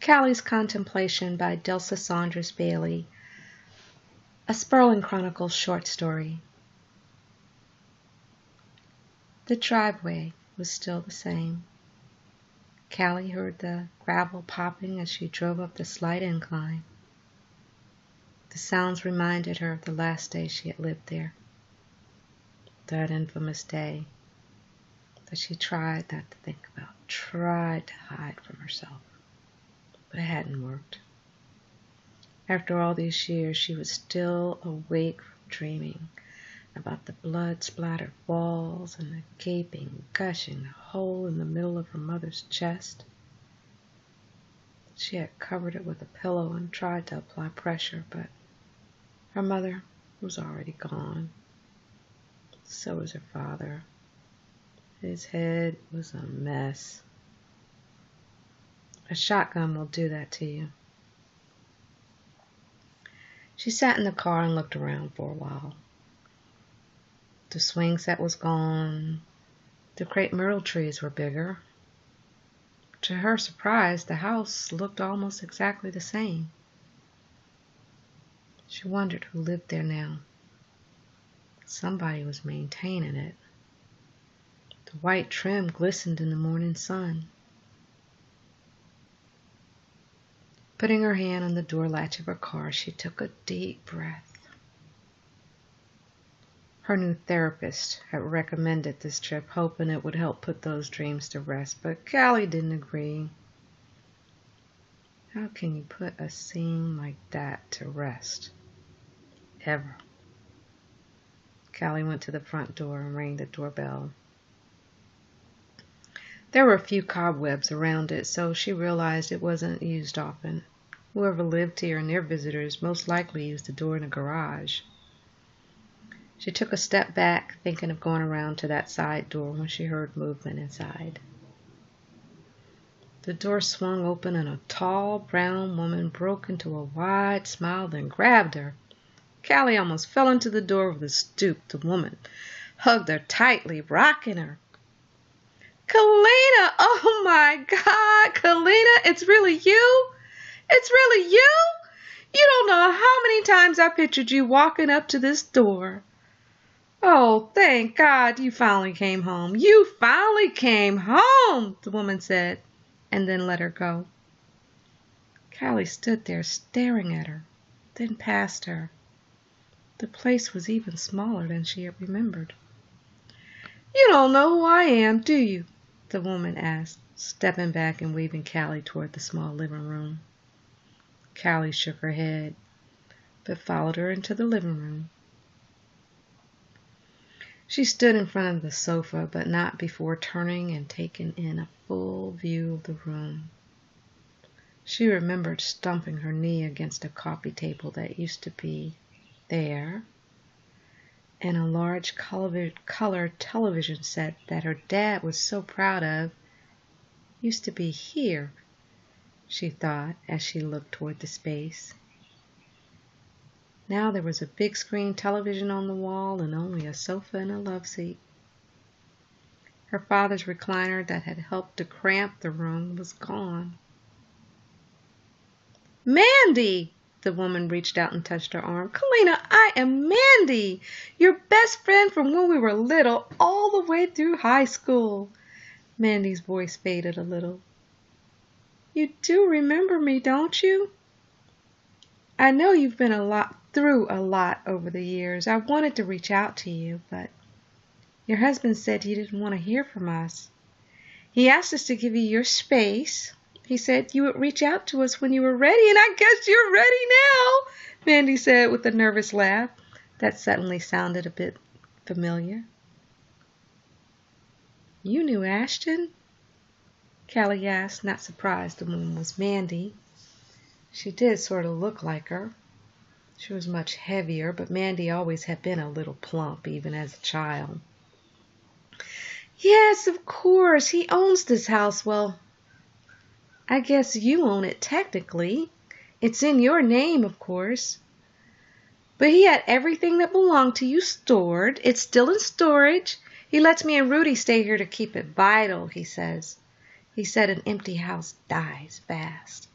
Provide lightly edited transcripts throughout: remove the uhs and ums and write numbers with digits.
Callie's Contemplation by Dilsa Saunders Bailey, a Sperling Chronicles short story. The driveway was still the same. Callie heard the gravel popping as she drove up the slight incline. The sounds reminded her of the last day she had lived there. That infamous day that she tried not to think about, tried to hide from herself. But it hadn't worked. After all these years, she was still awake from dreaming about the blood-splattered walls and the gaping, gushing hole in the middle of her mother's chest. She had covered it with a pillow and tried to apply pressure, but her mother was already gone. So was her father. His head was a mess. A shotgun will do that to you. She sat in the car and looked around for a while. The swing set was gone. The crepe myrtle trees were bigger. To her surprise, the house looked almost exactly the same. She wondered who lived there now. Somebody was maintaining it. The white trim glistened in the morning sun. Putting her hand on the door latch of her car, she took a deep breath. Her new therapist had recommended this trip, hoping it would help put those dreams to rest, but Callie didn't agree. How can you put a scene like that to rest? Ever. Callie went to the front door and rang the doorbell. There were a few cobwebs around it, so she realized it wasn't used often. Whoever lived here and their visitors most likely used the door in the garage. She took a step back, thinking of going around to that side door when she heard movement inside. The door swung open and a tall, brown woman broke into a wide smile, then grabbed her. Callie almost fell into the door with a stoop. The woman hugged her tightly, rocking her. Kalina! Oh my God! Kalina, it's really you? It's really you? You don't know how many times I pictured you walking up to this door. Oh, thank God you finally came home. You finally came home, the woman said, and then let her go. Callie stood there staring at her, then past her. The place was even smaller than she had remembered. You don't know who I am, do you? The woman asked, stepping back and waving Callie toward the small living room. Callie shook her head, but followed her into the living room. She stood in front of the sofa, but not before turning and taking in a full view of the room. She remembered stumping her knee against a coffee table that used to be there, and a large color television set that her dad was so proud of used to be here, she thought as she looked toward the space. Now there was a big screen television on the wall and only a sofa and a love seat. Her father's recliner that had helped to cramp the room was gone. Mandy! The woman reached out and touched her arm. Kalina, I am Mandy, your best friend from when we were little all the way through high school. Mandy's voice faded a little. You do remember me, don't you? I know you've been through a lot over the years. I wanted to reach out to you, but your husband said you didn't want to hear from us. He asked us to give you your space. He said you would reach out to us when you were ready, and I guess you're ready now, Mandy said with a nervous laugh that suddenly sounded a bit familiar. You knew Ashton? Callie asked, not surprised the woman was Mandy. She did sort of look like her. She was much heavier, but Mandy always had been a little plump, even as a child. Yes, of course. He owns this house. Well, I guess you own it technically. It's in your name, of course. But he had everything that belonged to you stored. It's still in storage. He lets me and Rudy stay here to keep it vital, he says. He said an empty house dies fast.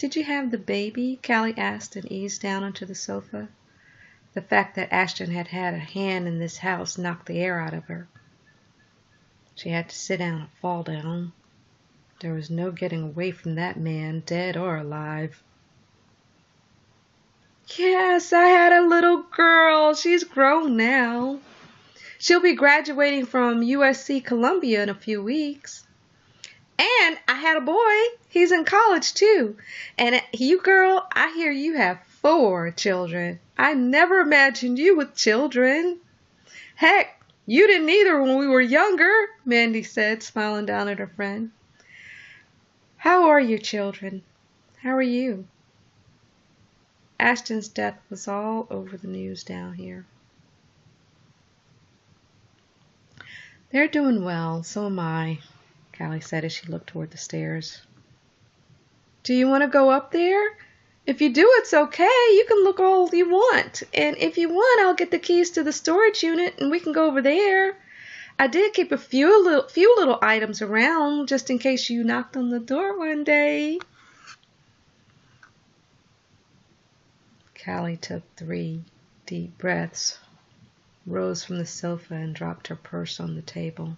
Did you have the baby? Callie asked and eased down onto the sofa. The fact that Ashton had had a hand in this house knocked the air out of her. She had to sit down and fall down. There was no getting away from that man, dead or alive. Yes, I had a little girl. She's grown now. She'll be graduating from USC Columbia in a few weeks. And I had a boy. He's in college too. And you, girl, I hear you have 4 children. I never imagined you with children. Heck, you didn't either when we were younger, Mandy said, smiling down at her friend. How are your children? How are you? Ashton's death was all over the news down here. They're doing well, so am I, Callie said as she looked toward the stairs. Do you want to go up there? If you do, it's okay. You can look all you want. And if you want, I'll get the keys to the storage unit and we can go over there. I did keep a few little items around just in case you knocked on the door one day. Callie took 3 deep breaths, rose from the sofa and dropped her purse on the table.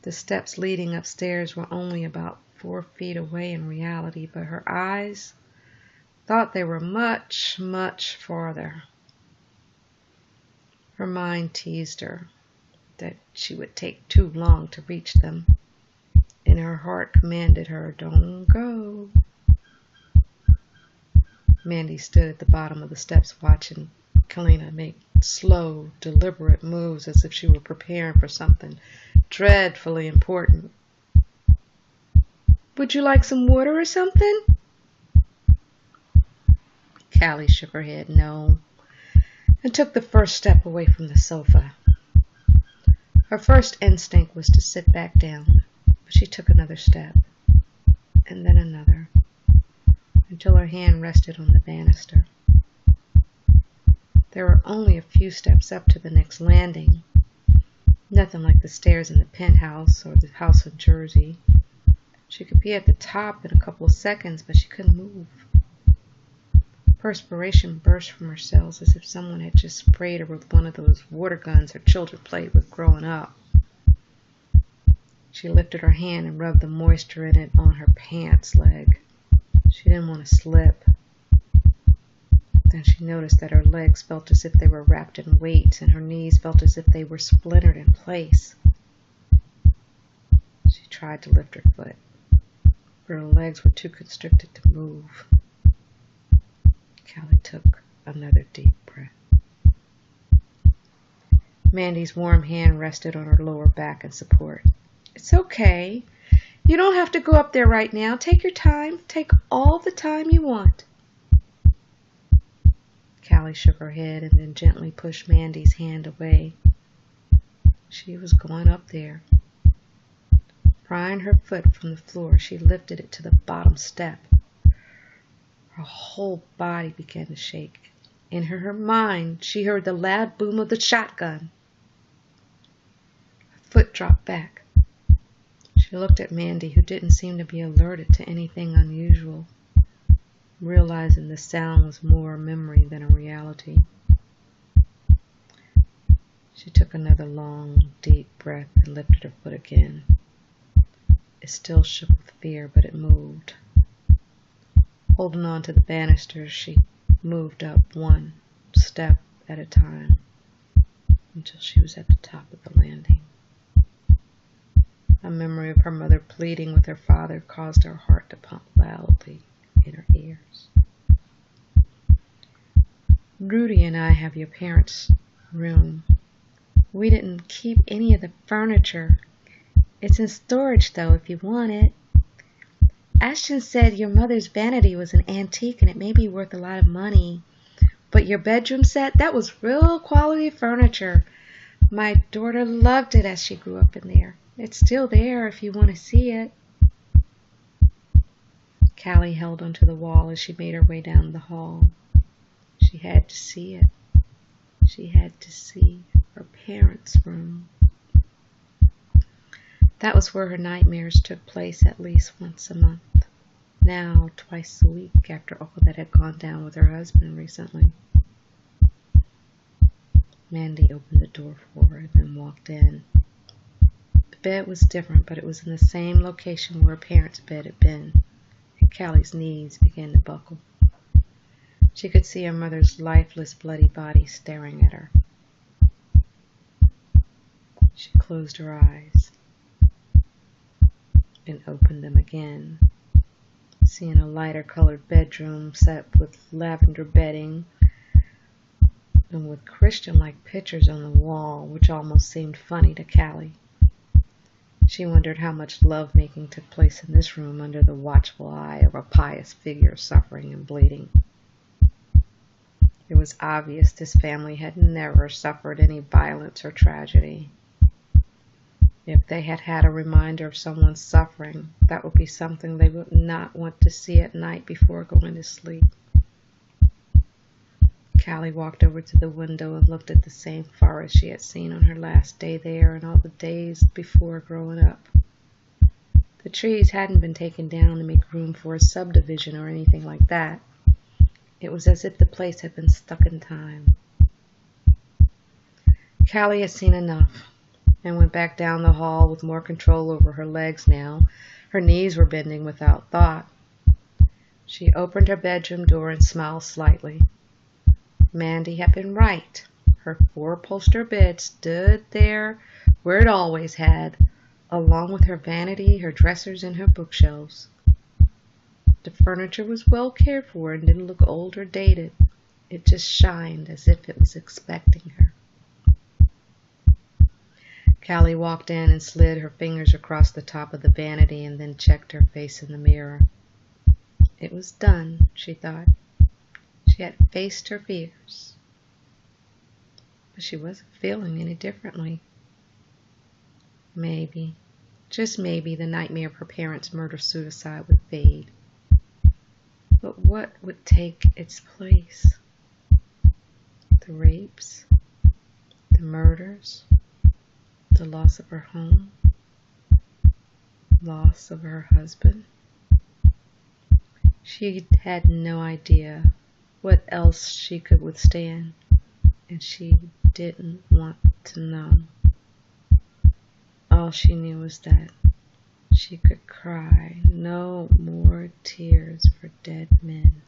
The steps leading upstairs were only about 4 feet away in reality, but her eyes thought they were much, much farther. Her mind teased her that she would take too long to reach them, and her heart commanded her, "Don't go." Mandy stood at the bottom of the steps watching Kalina make slow, deliberate moves as if she were preparing for something dreadfully important. Would you like some water or something? Callie shook her head no, and took the first step away from the sofa. Her first instinct was to sit back down, but she took another step, and then another, until her hand rested on the banister. There were only a few steps up to the next landing, nothing like the stairs in the penthouse or the house in Jersey. She could be at the top in a couple of seconds, but she couldn't move. Perspiration burst from her cells as if someone had just sprayed her with one of those water guns her children played with growing up. She lifted her hand and rubbed the moisture in it on her pants leg. She didn't want to slip. Then she noticed that her legs felt as if they were wrapped in weights, and her knees felt as if they were splintered in place. She tried to lift her foot, but her legs were too constricted to move. Callie took another deep breath. Mandy's warm hand rested on her lower back in support. It's okay. You don't have to go up there right now. Take your time. Take all the time you want. Callie shook her head and then gently pushed Mandy's hand away. She was going up there. Prying her foot from the floor, she lifted it to the bottom step. Her whole body began to shake. In her mind, she heard the loud boom of the shotgun. Her foot dropped back. She looked at Mandy, who didn't seem to be alerted to anything unusual, realizing the sound was more a memory than a reality. She took another long, deep breath and lifted her foot again. It still shook with fear, but it moved. Holding on to the banisters, she moved up one step at a time until she was at the top of the landing. A memory of her mother pleading with her father caused her heart to pump loudly in her ears. Rudy and I have your parents' room. We didn't keep any of the furniture. It's in storage, though, if you want it. Ashton said your mother's vanity was an antique and it may be worth a lot of money. But your bedroom set, that was real quality furniture. My daughter loved it as she grew up in there. It's still there if you want to see it. Callie held onto the wall as she made her way down the hall. She had to see it. She had to see her parents' room. That was where her nightmares took place at least once a month. now twice a week after all that had gone down with her husband recently. Mandy opened the door for her, then walked in. The bed was different, but it was in the same location where her parents' bed had been, and Callie's knees began to buckle. She could see her mother's lifeless, bloody body staring at her. She closed her eyes and opened them again, seeing a lighter-colored bedroom set with lavender bedding and with Christian-like pictures on the wall, which almost seemed funny to Callie. She wondered how much lovemaking took place in this room under the watchful eye of a pious figure suffering and bleeding. It was obvious this family had never suffered any violence or tragedy. If they had had a reminder of someone's suffering, that would be something they would not want to see at night before going to sleep. Callie walked over to the window and looked at the same forest she had seen on her last day there and all the days before growing up. The trees hadn't been taken down to make room for a subdivision or anything like that. It was as if the place had been stuck in time. Callie had seen enough and went back down the hall with more control over her legs now. Her knees were bending without thought. She opened her bedroom door and smiled slightly. Mandy had been right. Her four-poster bed stood there where it always had, along with her vanity, her dressers, and her bookshelves. The furniture was well cared for and didn't look old or dated. It just shined as if it was expecting her. Callie walked in and slid her fingers across the top of the vanity and then checked her face in the mirror. It was done, she thought. She had faced her fears. But she wasn't feeling any differently. Maybe, just maybe, the nightmare of her parents' murder-suicide would fade. But what would take its place? The rapes? The murders? The loss of her home? Loss of her husband? She had no idea what else she could withstand, and she didn't want to know. All she knew was that she could cry no more tears for dead men.